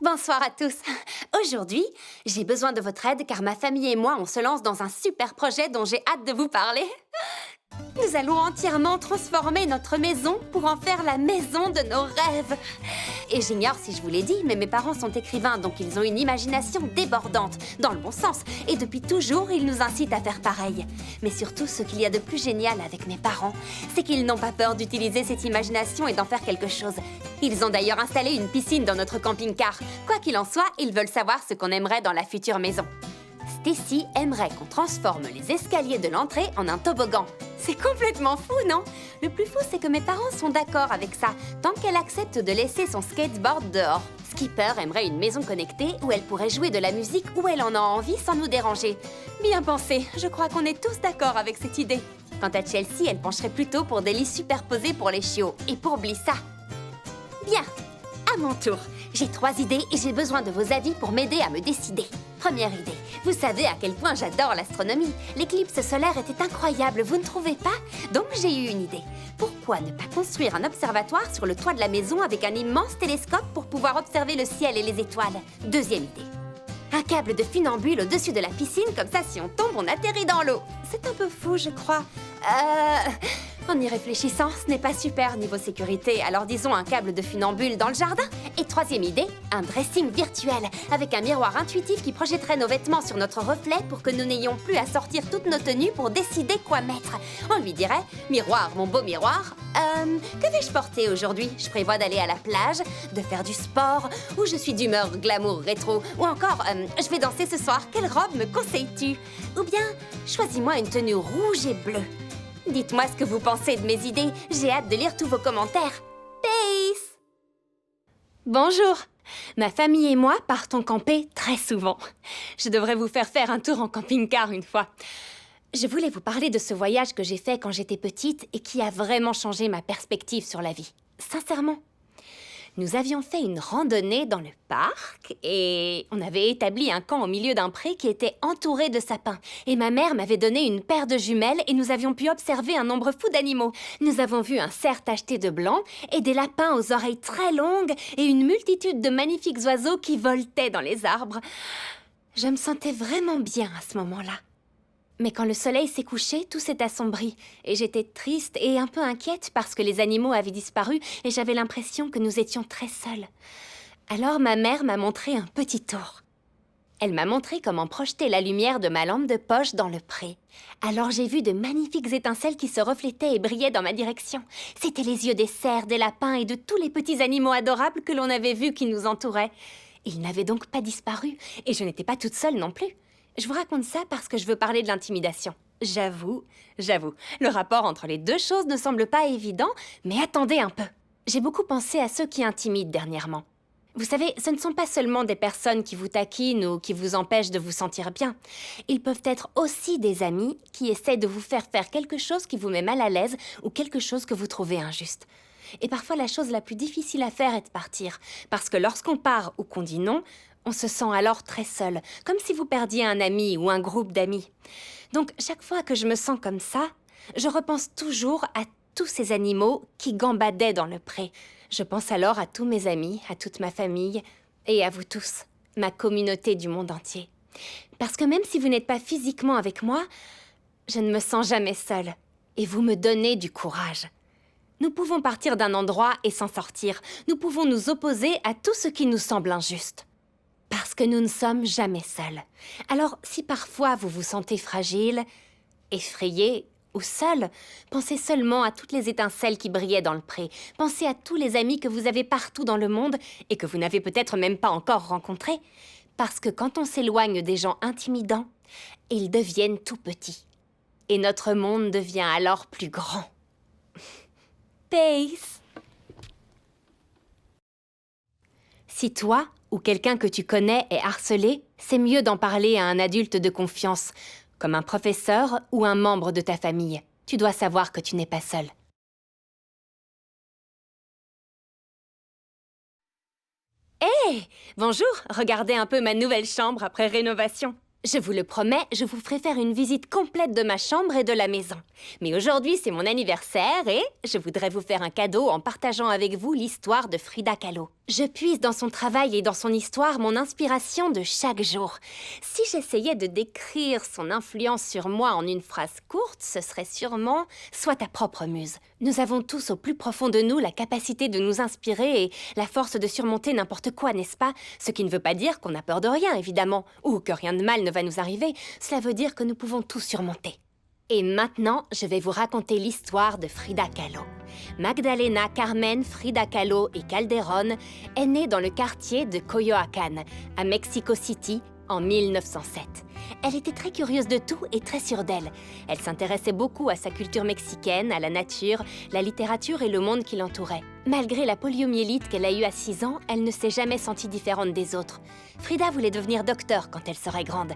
Bonsoir à tous. Aujourd'hui, j'ai besoin de votre aide car ma famille et moi, on se lance dans un super projet dont j'ai hâte de vous parler. Nous allons entièrement transformer notre maison pour en faire la maison de nos rêves. Et j'ignore si je vous l'ai dit, mais mes parents sont écrivains, donc ils ont une imagination débordante, dans le bon sens. Et depuis toujours, ils nous incitent à faire pareil. Mais surtout, ce qu'il y a de plus génial avec mes parents, c'est qu'ils n'ont pas peur d'utiliser cette imagination et d'en faire quelque chose. Ils ont d'ailleurs installé une piscine dans notre camping-car. Quoi qu'il en soit, ils veulent savoir ce qu'on aimerait dans la future maison. Stacy aimerait qu'on transforme les escaliers de l'entrée en un toboggan. C'est complètement fou, non? Le plus fou, c'est que mes parents sont d'accord avec ça, tant qu'elle accepte de laisser son skateboard dehors. Skipper aimerait une maison connectée où elle pourrait jouer de la musique où elle en a envie sans nous déranger. Bien pensé, je crois qu'on est tous d'accord avec cette idée. Quant à Chelsea, elle pencherait plutôt pour des lits superposés pour les chiots et pour Blissa. Bien, à mon tour. J'ai 3 idées et j'ai besoin de vos avis pour m'aider à me décider. Première idée. Vous savez à quel point j'adore l'astronomie. L'éclipse solaire était incroyable, vous ne trouvez pas? Donc j'ai eu une idée. Pourquoi ne pas construire un observatoire sur le toit de la maison avec un immense télescope pour pouvoir observer le ciel et les étoiles? Deuxième idée. Un câble de funambule au-dessus de la piscine, comme ça si on tombe, on atterrit dans l'eau. C'est un peu fou, je crois. En y réfléchissant, ce n'est pas super niveau sécurité, alors disons un câble de funambule dans le jardin. Et troisième idée, un dressing virtuel, avec un miroir intuitif qui projetterait nos vêtements sur notre reflet pour que nous n'ayons plus à sortir toutes nos tenues pour décider quoi mettre. On lui dirait « Miroir, mon beau miroir, que vais-je porter aujourd'hui? Je prévois d'aller à la plage, de faire du sport, ou je suis d'humeur glamour rétro, ou encore je vais danser ce soir, quelle robe me conseilles-tu? Ou bien, choisis-moi une tenue rouge et bleue. » Dites-moi ce que vous pensez de mes idées. J'ai hâte de lire tous vos commentaires. Peace! Bonjour! Ma famille et moi partons camper très souvent. Je devrais vous faire faire un tour en camping-car une fois. Je voulais vous parler de ce voyage que j'ai fait quand j'étais petite et qui a vraiment changé ma perspective sur la vie. Sincèrement. Nous avions fait une randonnée dans le parc et on avait établi un camp au milieu d'un pré qui était entouré de sapins. Et ma mère m'avait donné une paire de jumelles et nous avions pu observer un nombre fou d'animaux. Nous avons vu un cerf tacheté de blanc et des lapins aux oreilles très longues et une multitude de magnifiques oiseaux qui voletaient dans les arbres. Je me sentais vraiment bien à ce moment-là. Mais quand le soleil s'est couché, tout s'est assombri. Et j'étais triste et un peu inquiète parce que les animaux avaient disparu et j'avais l'impression que nous étions très seuls. Alors ma mère m'a montré un petit tour. Elle m'a montré comment projeter la lumière de ma lampe de poche dans le pré. Alors j'ai vu de magnifiques étincelles qui se reflétaient et brillaient dans ma direction. C'étaient les yeux des cerfs, des lapins et de tous les petits animaux adorables que l'on avait vus qui nous entouraient. Ils n'avaient donc pas disparu et je n'étais pas toute seule non plus. Je vous raconte ça parce que je veux parler de l'intimidation. J'avoue, le rapport entre les deux choses ne semble pas évident, mais attendez un peu. J'ai beaucoup pensé à ceux qui intimident dernièrement. Vous savez, ce ne sont pas seulement des personnes qui vous taquinent ou qui vous empêchent de vous sentir bien. Ils peuvent être aussi des amis qui essaient de vous faire faire quelque chose qui vous met mal à l'aise ou quelque chose que vous trouvez injuste. Et parfois, la chose la plus difficile à faire est de partir. Parce que lorsqu'on part ou qu'on dit non, on se sent alors très seul, comme si vous perdiez un ami ou un groupe d'amis. Donc, chaque fois que je me sens comme ça, je repense toujours à tous ces animaux qui gambadaient dans le pré. Je pense alors à tous mes amis, à toute ma famille et à vous tous, ma communauté du monde entier. Parce que même si vous n'êtes pas physiquement avec moi, je ne me sens jamais seule. Et vous me donnez du courage. Nous pouvons partir d'un endroit et s'en sortir. Nous pouvons nous opposer à tout ce qui nous semble injuste. Parce que nous ne sommes jamais seuls. Alors, si parfois vous vous sentez fragile, effrayé ou seul, pensez seulement à toutes les étincelles qui brillaient dans le pré. Pensez à tous les amis que vous avez partout dans le monde et que vous n'avez peut-être même pas encore rencontrés. Parce que quand on s'éloigne des gens intimidants, ils deviennent tout petits. Et notre monde devient alors plus grand. Peace! Si toi ou quelqu'un que tu connais est harcelé, c'est mieux d'en parler à un adulte de confiance, comme un professeur ou un membre de ta famille. Tu dois savoir que tu n'es pas seul. Hé! Bonjour! Regardez un peu ma nouvelle chambre après rénovation. Je vous le promets, je vous ferai faire une visite complète de ma chambre et de la maison. Mais aujourd'hui, c'est mon anniversaire et je voudrais vous faire un cadeau en partageant avec vous l'histoire de Frida Kahlo. Je puise dans son travail et dans son histoire mon inspiration de chaque jour. Si j'essayais de décrire son influence sur moi en une phrase courte, ce serait sûrement « Sois ta propre muse ». Nous avons tous au plus profond de nous la capacité de nous inspirer et la force de surmonter n'importe quoi, n'est-ce pas? Ce qui ne veut pas dire qu'on a peur de rien, évidemment, ou que rien de mal ne va nous arriver. Cela veut dire que nous pouvons tout surmonter. Et maintenant, je vais vous raconter l'histoire de Frida Kahlo. Magdalena Carmen Frida Kahlo y Calderón est née dans le quartier de Coyoacán, à Mexico City, en 1907. Elle était très curieuse de tout et très sûre d'elle. Elle s'intéressait beaucoup à sa culture mexicaine, à la nature, la littérature et le monde qui l'entourait. Malgré la poliomyélite qu'elle a eue à 6 ans, elle ne s'est jamais sentie différente des autres. Frida voulait devenir docteur quand elle serait grande.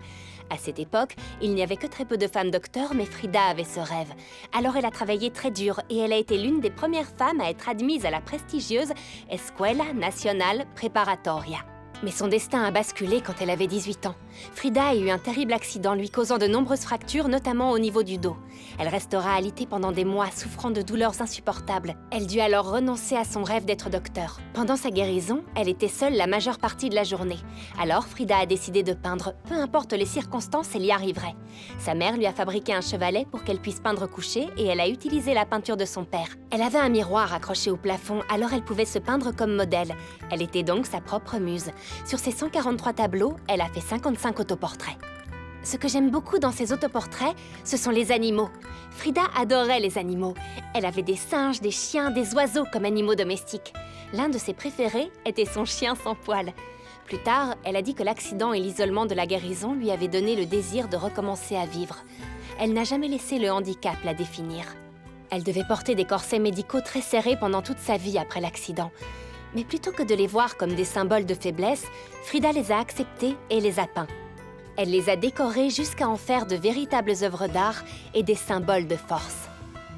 À cette époque, il n'y avait que très peu de femmes docteurs, mais Frida avait ce rêve. Alors elle a travaillé très dur et elle a été l'une des premières femmes à être admise à la prestigieuse Escuela Nacional Preparatoria. Mais son destin a basculé quand elle avait 18 ans. Frida a eu un terrible accident lui causant de nombreuses fractures, notamment au niveau du dos. Elle restera alitée pendant des mois, souffrant de douleurs insupportables. Elle dut alors renoncer à son rêve d'être docteur. Pendant sa guérison, elle était seule la majeure partie de la journée. Alors Frida a décidé de peindre. Peu importe les circonstances, elle y arriverait. Sa mère lui a fabriqué un chevalet pour qu'elle puisse peindre couchée et elle a utilisé la peinture de son père. Elle avait un miroir accroché au plafond, alors elle pouvait se peindre comme modèle. Elle était donc sa propre muse. Sur ses 143 tableaux, elle a fait 55 autoportraits. Ce que j'aime beaucoup dans ces autoportraits, ce sont les animaux. Frida adorait les animaux. Elle avait des singes, des chiens, des oiseaux comme animaux domestiques. L'un de ses préférés était son chien sans poil. Plus tard, elle a dit que l'accident et l'isolement de la guérison lui avaient donné le désir de recommencer à vivre. Elle n'a jamais laissé le handicap la définir. Elle devait porter des corsets médicaux très serrés pendant toute sa vie après l'accident. Mais plutôt que de les voir comme des symboles de faiblesse, Frida les a acceptés et les a peints. Elle les a décorés jusqu'à en faire de véritables œuvres d'art et des symboles de force.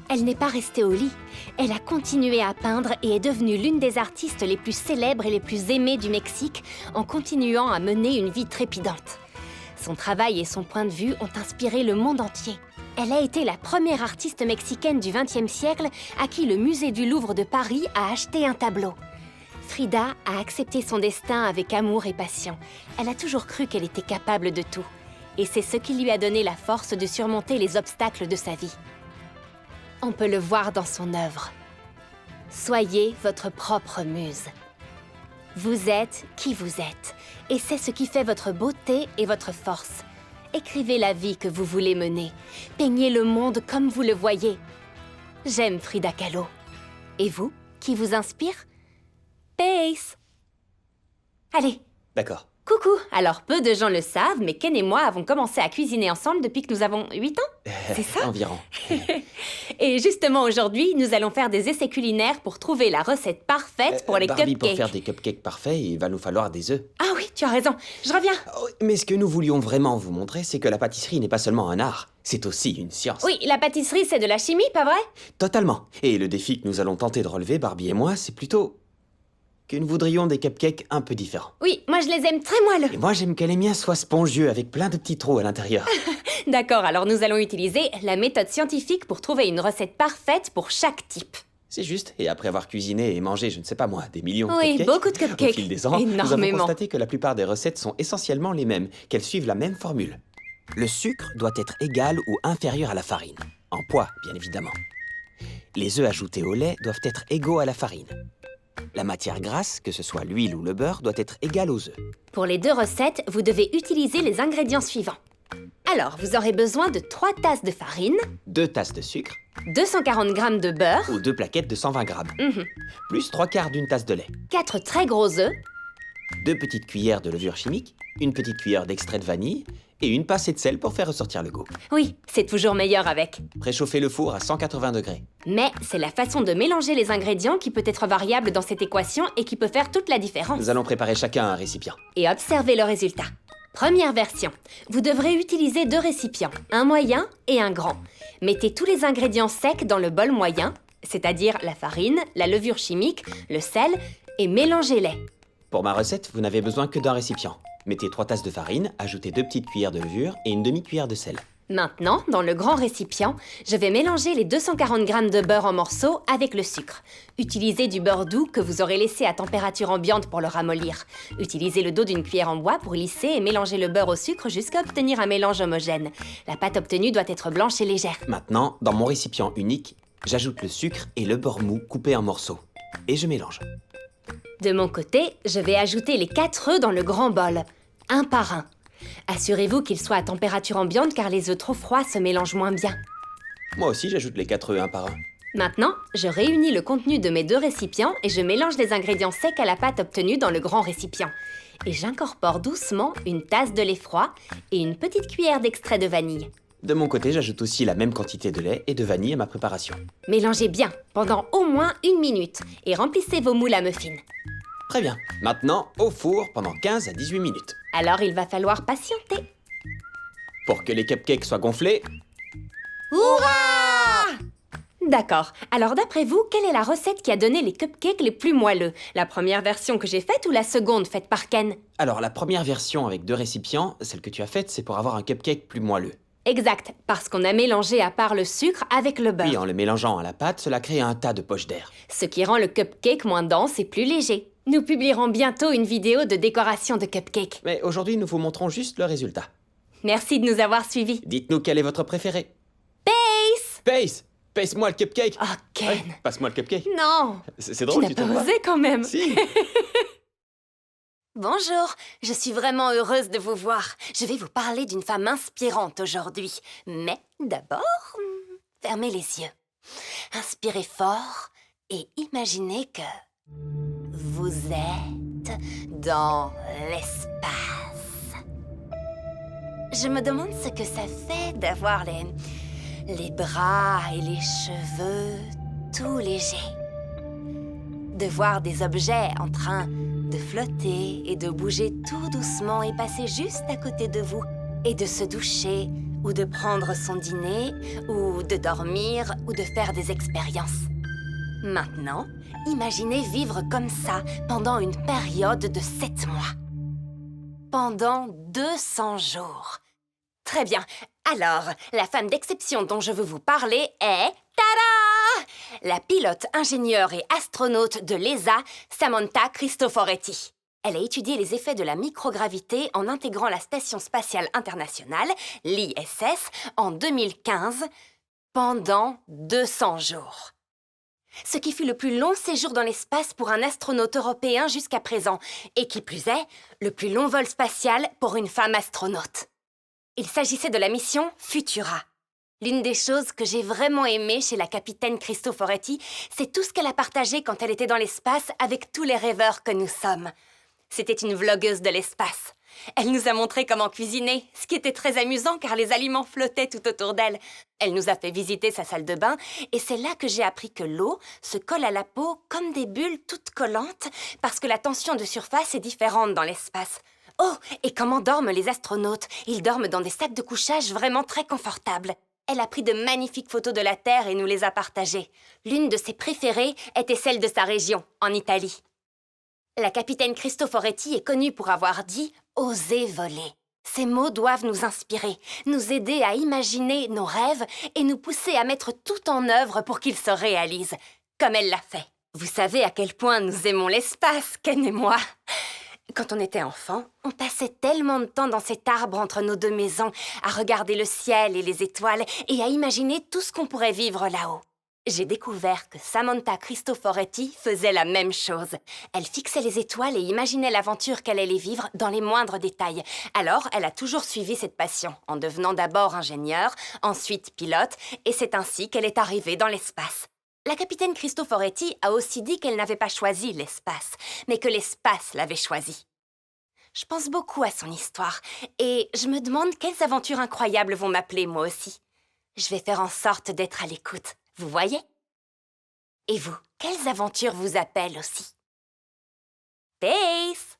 Elle n'est pas restée au lit. Elle a continué à peindre et est devenue l'une des artistes les plus célèbres et les plus aimées du Mexique en continuant à mener une vie trépidante. Son travail et son point de vue ont inspiré le monde entier. Elle a été la première artiste mexicaine du XXe siècle à qui le musée du Louvre de Paris a acheté un tableau. Frida a accepté son destin avec amour et passion. Elle a toujours cru qu'elle était capable de tout. Et c'est ce qui lui a donné la force de surmonter les obstacles de sa vie. On peut le voir dans son œuvre. Soyez votre propre muse. Vous êtes qui vous êtes. Et c'est ce qui fait votre beauté et votre force. Écrivez la vie que vous voulez mener. Peignez le monde comme vous le voyez. J'aime Frida Kahlo. Et vous, qui vous inspire? Peace. Allez. D'accord. Coucou. Alors, peu de gens le savent, mais Ken et moi avons commencé à cuisiner ensemble depuis que nous avons 8 ans. C'est ça? Environ. Et justement, aujourd'hui, nous allons faire des essais culinaires pour trouver la recette parfaite pour les Barbie, cupcakes. pour faire des cupcakes parfaits, il va nous falloir des œufs. Ah oui, tu as raison. Je reviens. Oh, mais ce que nous voulions vraiment vous montrer, c'est que la pâtisserie n'est pas seulement un art, c'est aussi une science. Oui, la pâtisserie, c'est de la chimie, pas vrai? Totalement. Et le défi que nous allons tenter de relever, Barbie et moi, c'est plutôt que nous voudrions des cupcakes un peu différents. Oui, moi je les aime très moelleux. Et moi, j'aime que les miens soient spongieux, avec plein de petits trous à l'intérieur. D'accord, alors nous allons utiliser la méthode scientifique pour trouver une recette parfaite pour chaque type. C'est juste, et après avoir cuisiné et mangé, je ne sais pas moi, des millions de Oui, cupcakes, beaucoup de cupcakes. au fil des ans, nous avons Énormément. constaté que la plupart des recettes sont essentiellement les mêmes, qu'elles suivent la même formule. Le sucre doit être égal ou inférieur à la farine, en poids, bien évidemment. Les œufs ajoutés au lait doivent être égaux à la farine. La matière grasse, que ce soit l'huile ou le beurre, doit être égale aux œufs. Pour les 2 recettes, vous devez utiliser les ingrédients suivants. Alors, vous aurez besoin de 3 tasses de farine, 2 tasses de sucre 240 g de beurre, ou 2 plaquettes de 120 grammes, plus 3/4 d'une tasse de lait, 4 très gros œufs, 2 petites cuillères de levure chimique, une petite cuillère d'extrait de vanille et une pincée de sel pour faire ressortir le goût. Oui, c'est toujours meilleur avec. Préchauffez le four à 180 degrés. Mais c'est la façon de mélanger les ingrédients qui peut être variable dans cette équation et qui peut faire toute la différence. Nous allons préparer chacun un récipient. Et observez le résultat. Première version. Vous devrez utiliser 2 récipients, un moyen et un grand. Mettez tous les ingrédients secs dans le bol moyen, c'est-à-dire la farine, la levure chimique, le sel, et mélangez-les. Pour ma recette, vous n'avez besoin que d'un récipient. Mettez 3 tasses de farine, ajoutez 2 petites cuillères de levure et une demi-cuillère de sel. Maintenant, dans le grand récipient, je vais mélanger les 240 g de beurre en morceaux avec le sucre. Utilisez du beurre doux que vous aurez laissé à température ambiante pour le ramollir. Utilisez le dos d'une cuillère en bois pour lisser et mélanger le beurre au sucre jusqu'à obtenir un mélange homogène. La pâte obtenue doit être blanche et légère. Maintenant, dans mon récipient unique, j'ajoute le sucre et le beurre mou coupé en morceaux. Et je mélange. De mon côté, je vais ajouter les 4 œufs dans le grand bol, un par un. Assurez-vous qu'ils soient à température ambiante car les œufs trop froids se mélangent moins bien. Moi aussi, j'ajoute les 4 œufs un par un. Maintenant, je réunis le contenu de mes 2 récipients et je mélange les ingrédients secs à la pâte obtenue dans le grand récipient. Et j'incorpore doucement une tasse de lait froid et une petite cuillère d'extrait de vanille. De mon côté, j'ajoute aussi la même quantité de lait et de vanille à ma préparation. Mélangez bien pendant au moins 1 minute et remplissez vos moules à muffins. Très bien. Maintenant, au four pendant 15 à 18 minutes. Alors il va falloir patienter. Pour que les cupcakes soient gonflés, Hurrah! D'accord. Alors d'après vous, quelle est la recette qui a donné les cupcakes les plus moelleux? La première version que j'ai faite ou la seconde faite par Ken? alors la première version avec 2 récipients, celle que tu as faite, c'est pour avoir un cupcake plus moelleux. Exact, parce qu'on a mélangé à part le sucre avec le beurre. Puis en le mélangeant à la pâte, cela crée un tas de poches d'air. Ce qui rend le cupcake moins dense et plus léger. Nous publierons bientôt une vidéo de décoration de cupcakes. Mais aujourd'hui, nous vous montrons juste le résultat. Merci de nous avoir suivis. Dites-nous quel est votre préféré. Pace! Pace! Pace-moi le cupcake! Oh, Ken! Ouais, passe-moi le cupcake. Non! C'est Tu drôle, n'as tu pas trouves pas? osé quand même. Si! Bonjour, je suis vraiment heureuse de vous voir. Je vais vous parler d'une femme inspirante aujourd'hui. Mais d'abord, fermez les yeux. Inspirez fort et imaginez que vous êtes dans l'espace. Je me demande ce que ça fait d'avoir les bras et les cheveux tout légers. De voir des objets en train de flotter et de bouger tout doucement et passer juste à côté de vous, et de se doucher, ou de prendre son dîner, ou de dormir, ou de faire des expériences. Maintenant, imaginez vivre comme ça pendant une période de 7 mois. Pendant 200 jours. Très bien. Alors, la femme d'exception dont je veux vous parler est... Tada! La pilote, ingénieure et astronaute de l'ESA, Samantha Cristoforetti. Elle a étudié les effets de la microgravité en intégrant la Station spatiale internationale, l'ISS, en 2015, pendant 200 jours. Ce qui fut le plus long séjour dans l'espace pour un astronaute européen jusqu'à présent, et qui plus est, le plus long vol spatial pour une femme astronaute. Il s'agissait de la mission Futura. L'une des choses que j'ai vraiment aimées chez la capitaine Cristoforetti, c'est tout ce qu'elle a partagé quand elle était dans l'espace avec tous les rêveurs que nous sommes. C'était une vlogueuse de l'espace. Elle nous a montré comment cuisiner, ce qui était très amusant car les aliments flottaient tout autour d'elle. Elle nous a fait visiter sa salle de bain et c'est là que j'ai appris que l'eau se colle à la peau comme des bulles toutes collantes parce que la tension de surface est différente dans l'espace. Oh, et comment dorment les astronautes? Ils dorment dans des sacs de couchage vraiment très confortables. Elle a pris de magnifiques photos de la Terre et nous les a partagées. L'une de ses préférées était celle de sa région, en Italie. La capitaine Cristoforetti est connue pour avoir dit « Osez voler ». Ces mots doivent nous inspirer, nous aider à imaginer nos rêves et nous pousser à mettre tout en œuvre pour qu'ils se réalisent, comme elle l'a fait. Vous savez à quel point nous aimons l'espace, Ken et moi. Quand on était enfant, on passait tellement de temps dans cet arbre entre nos 2 maisons, à regarder le ciel et les étoiles et à imaginer tout ce qu'on pourrait vivre là-haut. J'ai découvert que Samantha Cristoforetti faisait la même chose. Elle fixait les étoiles et imaginait l'aventure qu'elle allait vivre dans les moindres détails. Alors, elle a toujours suivi cette passion, en devenant d'abord ingénieure, ensuite pilote, et c'est ainsi qu'elle est arrivée dans l'espace. La capitaine Cristoforetti a aussi dit qu'elle n'avait pas choisi l'espace, mais que l'espace l'avait choisi. Je pense beaucoup à son histoire, et je me demande quelles aventures incroyables vont m'appeler moi aussi. Je vais faire en sorte d'être à l'écoute. Vous voyez? Et vous, quelles aventures vous appellent aussi? Peace!